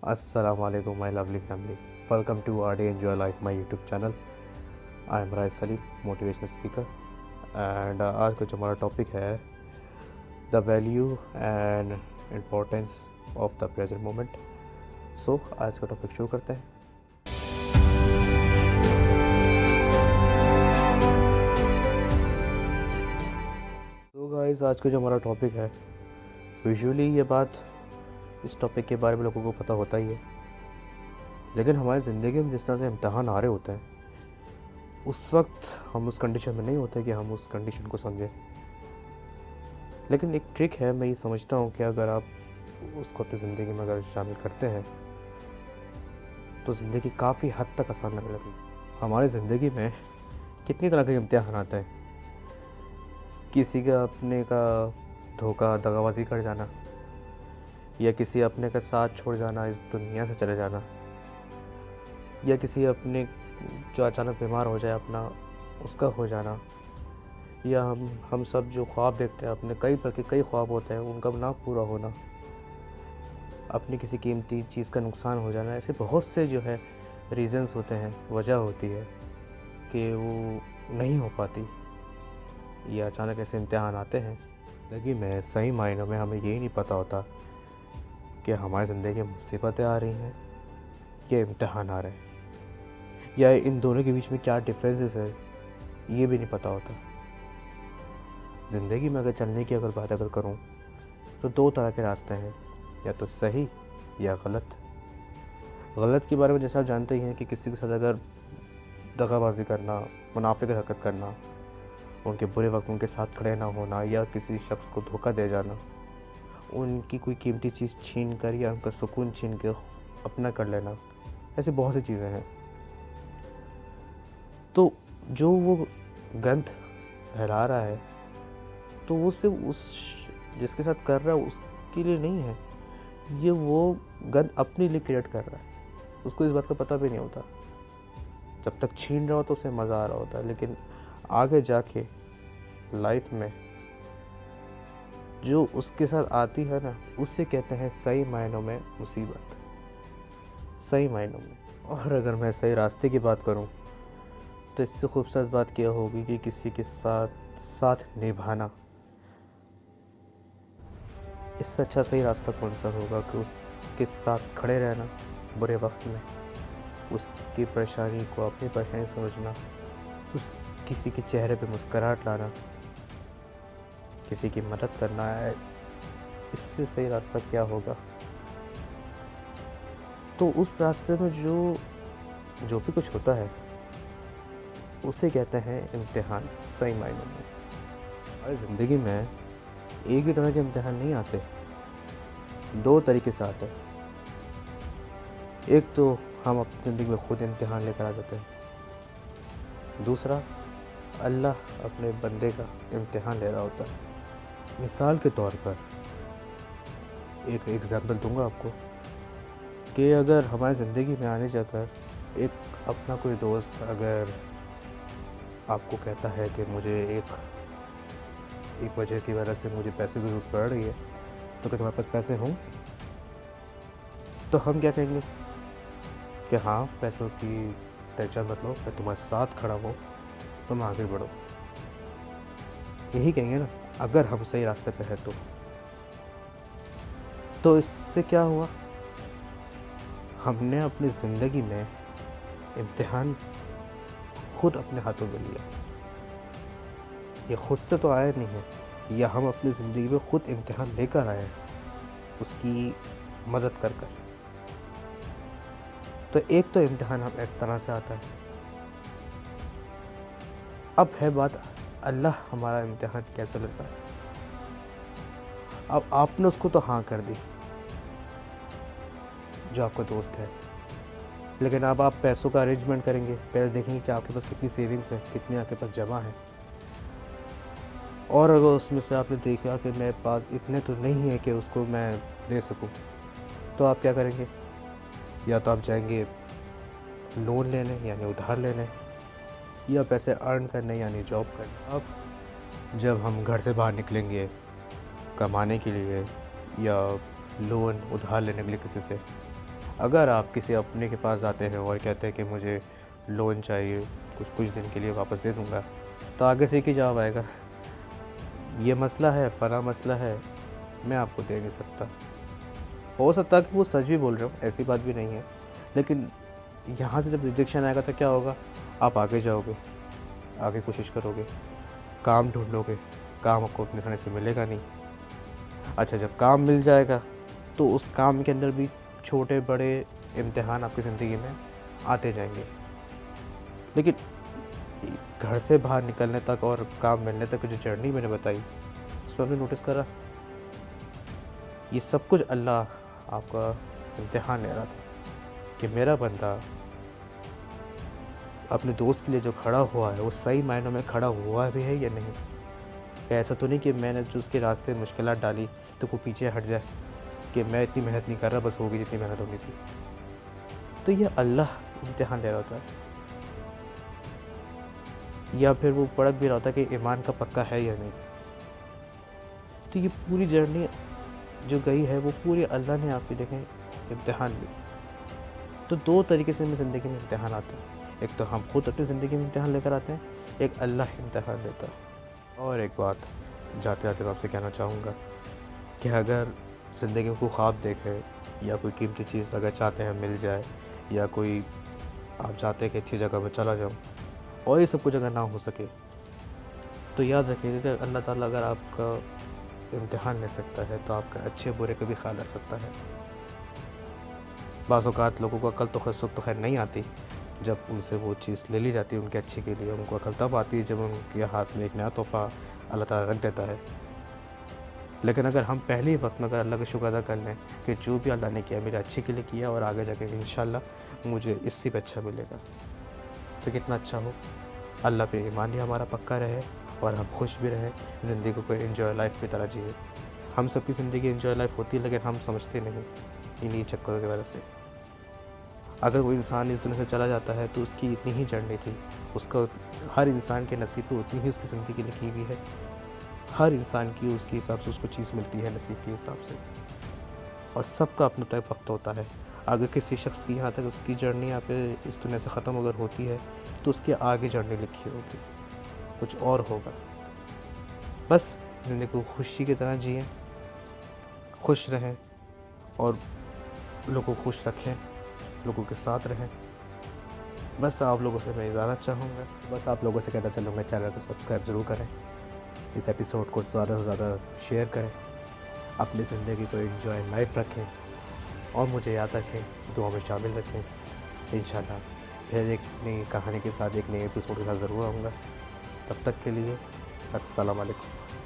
Assalamu alaikum my lovely family. Welcome to RD Enjoy Life my YouTube channel. I am Rai Salim, motivational speaker. And आज का जो हमारा topic है the value and importance of the present moment. So आज का topic शुरू करते हैं. तो गाइस आज का जो हमारा टॉपिक है, यूजुअली ये बात इस टॉपिक के बारे में लोगों को पता होता ही है, लेकिन हमारी ज़िंदगी में जिस तरह से इम्तहान आ रहे होते हैं उस वक्त हम उस कंडीशन में नहीं होते कि हम उस कंडीशन को समझें. लेकिन एक ट्रिक है, मैं ये समझता हूँ कि अगर आप उसको अपनी ज़िंदगी में अगर शामिल करते हैं तो ज़िंदगी काफ़ी हद तक आसान लगने लगती है. हमारी ज़िंदगी में कितनी तरह के इम्तिहान आते हैं. किसी का अपने का धोखा दगाबाजी कर जाना, या किसी अपने का साथ छोड़ जाना, इस दुनिया से चले जाना, या किसी अपने जो अचानक बीमार हो जाए अपना उसका हो जाना, या हम सब जो ख्वाब देखते हैं अपने कई ख्वाब होते हैं उनका ना पूरा होना, अपनी किसी कीमती चीज़ का नुकसान हो जाना. ऐसे बहुत से जो है रीज़न्स होते हैं, वजह होती है कि वो नहीं हो पाती, या अचानक ऐसे इम्तिहान आते हैं. ज़िंदगी में सही मायनों में हमें यही नहीं पता होता कि हमारी ज़िंदगी में मुसीबतें आ रही हैं या इम्तिहान आ रहे हैं, या इन दोनों के बीच में क्या डिफरेंसेस है ये भी नहीं पता होता. ज़िंदगी में अगर चलने की अगर बात करूं तो दो तरह के रास्ते हैं, या तो सही या गलत. गलत के बारे में जैसा आप जानते ही हैं कि किसी के साथ अगर दगाबाजी करना, मुनाफिक हरकत करना, उनके बुरे वक्त उनके साथ खड़े ना होना, या किसी शख्स को धोखा दे जाना, उनकी कोई कीमती चीज़ छीन कर या उनका सुकून छीन के अपना कर लेना, ऐसी बहुत सी चीज़ें हैं. तो जो वो गंद फैला रहा है तो वो सिर्फ उस जिसके साथ कर रहा है उसके लिए नहीं है, ये वो गंद अपने लिए क्रिएट कर रहा है. उसको इस बात का पता भी नहीं होता. जब तक छीन रहा हो तो उसे मज़ा आ रहा होता है, लेकिन आगे जाके लाइफ में जो उसके साथ आती है ना, उससे कहते हैं सही मायनों में मुसीबत, सही मायनों में. और अगर मैं सही रास्ते की बात करूं तो इससे खूबसूरत बात क्या होगी कि किसी के साथ निभाना. इससे अच्छा सही रास्ता कौन सा होगा कि उसके साथ खड़े रहना बुरे वक्त में, उसकी परेशानी को अपनी परेशानी समझना, किसी के चेहरे पे मुस्कुराहट लाना, किसी की मदद करना है. इससे सही रास्ता क्या होगा. तो उस रास्ते में जो भी कुछ होता है उसे कहते हैं इम्तिहान, सही मायनों में. हमारी ज़िंदगी में एक ही तरह के इम्तिहान नहीं आते, दो तरीके से आते हैं. एक तो हम अपनी ज़िंदगी में खुद इम्तिहान लेकर आ जाते हैं, दूसरा अल्लाह अपने बंदे का इम्तिहान ले रहा होता है. मिसाल के तौर पर एक एग्जांपल दूंगा आपको कि अगर हमारी ज़िंदगी में आने जाकर एक अपना कोई दोस्त अगर आपको कहता है कि मुझे एक वजह की वजह से मुझे पैसे की ज़रूरत पड़ रही है, तो क्या तुम्हारे पास पैसे हों? तो हम क्या कहेंगे कि हाँ, पैसों की टेंशन मत लो, मैं तुम्हारे साथ खड़ा हूँ, तुम आगे बढ़ो. यही कहेंगे ना अगर हम सही रास्ते पे हैं तो इससे क्या हुआ, हमने अपनी ज़िंदगी में इम्तिहान खुद अपने हाथों में लिया. ये खुद से तो आया नहीं है, या हम अपनी ज़िंदगी में खुद इम्तिहान लेकर आए हैं उसकी मदद कर. तो एक तो इम्तिहान हम इस तरह से आता है. अब है बात अल्लाह हमारा इम्तिहान कैसे लेता है. अब आपने उसको तो हाँ कर दी, जो आपका दोस्त है, लेकिन अब आप पैसों का अरेंजमेंट करेंगे. पहले देखेंगे कि आपके पास कितनी सेविंग्स है, कितनी आपके पास जमा है, और अगर उसमें से आपने देखा कि मेरे पास इतने तो नहीं है कि उसको मैं दे सकूं, तो आप क्या करेंगे, या तो आप जाएंगे लोन लेने यानी उधार लेने, या पैसे अर्न करने यानी जॉब करने. अब जब हम घर से बाहर निकलेंगे कमाने के लिए या लोन उधार लेने के लिए किसी से, अगर आप किसी अपने के पास जाते हैं और कहते हैं कि मुझे लोन चाहिए, कुछ कुछ दिन के लिए वापस दे दूँगा, तो आगे से एक ही जवाब आएगा, ये मसला है, फलाँ मसला है, मैं आपको दे नहीं सकता। हो सकता है कि वो सच भी बोल रहे हो, ऐसी बात भी नहीं है। लेकिन यहाँ से जब रिजेक्शन आएगा तो क्या होगा? आप आगे जाओगे, आगे कोशिश करोगे, काम ढूँढोगे, काम आपको अपने समय से मिलेगा नहीं। अच्छा, जब काम मिल जाएगा तो उस काम के अंदर भी छोटे-बड़े इम्तिहान आपकी ज़िंदगी में आते जाएँगे। लेकिन घर से बाहर निकलने तक और काम मिलने तक की जो जर्नी मैंने बताई, उसमें आपने नोटिस करा, ये सब कुछ अल्लाह आपका इम्तिहान ले रहा था कि मेरा बंदा अपने दोस्त के लिए जो खड़ा हुआ है, वो सही मायनों में खड़ा हुआ भी है या नहीं? क्या ऐसा तो नहीं कि मैंने जो उसके रास्ते में मुश्किलात डाली, तो वो पीछे हट जाए कि मैं इतनी मेहनत नहीं कर रहा, बस होगी जितनी मेहनत होनी थी। तो ये अल्लाह इम्तिहान ले रहा होता है, या फिर वो परख भी रहा होता है कि ईमान का पक्का है या नहीं। तो ये पूरी जर्नी जो गई है, वो पूरी अल्लाह ने आपकी देखें इम्तिहान ली। तो 2 तरीके से हमें ज़िंदगी में इम्तिहान आते हैं। एक तो हम खुद अपनी ज़िंदगी में इम्तिहान लेकर आते हैं, एक अल्लाह इम्तिहान लेता है। और एक बात जाते-जाते मैं आपसे कहना चाहूँगा कि अगर ज़िंदगी में कोई ख्वाब देखें या कोई कीमती चीज़ अगर चाहते हैं मिल जाए, या कोई आप चाहते हैं कि अच्छी जगह पे चला जाऊँ, और ये सब कुछ अगर ना हो सके, तो याद रखिएगा कि अल्लाह ताला अगर आपका इम्तिहान ले सकता है, तो आपका अच्छे बुरे का भी ख्याल रख सकता है। बाज़ औक़ात लोगों को अकल तो इस वक़्त तो ख़ैर नहीं आती, जब उनसे वो चीज़ ले ली जाती है उनके अच्छे के लिए। उनको अकल तब आती है जब उनके हाथ में एक नया तोहफ़ा अल्लाह ताला रख देता है। लेकिन अगर हम पहले ही वक़्त में अगर अल्लाह का शुक्र अदा कर लें कि जो भी अल्लाह ने किया मेरे अच्छे के लिए किया, और आगे जाके इंशाअल्लाह मुझे इससे भी अच्छा मिलेगा, तो कितना अच्छा हो। अल्लाह पे ईमान ही हमारा पक्का रहे और हम खुश भी रहें, ज़िंदगी को एन्जॉय लाइफ़ की तरह जिए। हम सबकी ज़िंदगी एन्जॉय लाइफ़ होती है, लेकिन हम समझते नहीं इन्हीं चक्करों की वजह से। अगर कोई इंसान इस दुनिया से चला जाता है तो उसकी इतनी ही जर्नी थी, उसका हर इंसान के नसीब पे उतनी ही उसकी ज़िंदगी लिखी हुई है। हर इंसान की उसके हिसाब से उसको चीज़ मिलती है नसीब के हिसाब से, और सबका अपना तय वक्त होता है। अगर किसी शख्स की यहाँ तक उसकी जर्नी यहाँ पे इस दुनिया से ख़त्म अगर होती है, तो उसकी आगे जर्नी लिखी होगी, कुछ और होगा। बस ज़िंदगी को खुशी की तरह जिएँ, खुश रहें और लोगों को खुश रखें, लोगों के साथ रहें। बस आप लोगों से मैं इजाज़त चाहूँगा। बस आप लोगों से कहता चलूँगा, चैनल को सब्सक्राइब ज़रूर करें, इस एपिसोड को ज़्यादा से ज़्यादा शेयर करें, अपनी ज़िंदगी को एन्जॉय लाइफ रखें, और मुझे याद रखें, दुआ में शामिल रखें। इंशाल्लाह फिर एक नई कहानी के साथ, एक नए एपिसोड के साथ ज़रूर आऊँगा। तब तक के लिए अस्सलाम वालेकुम।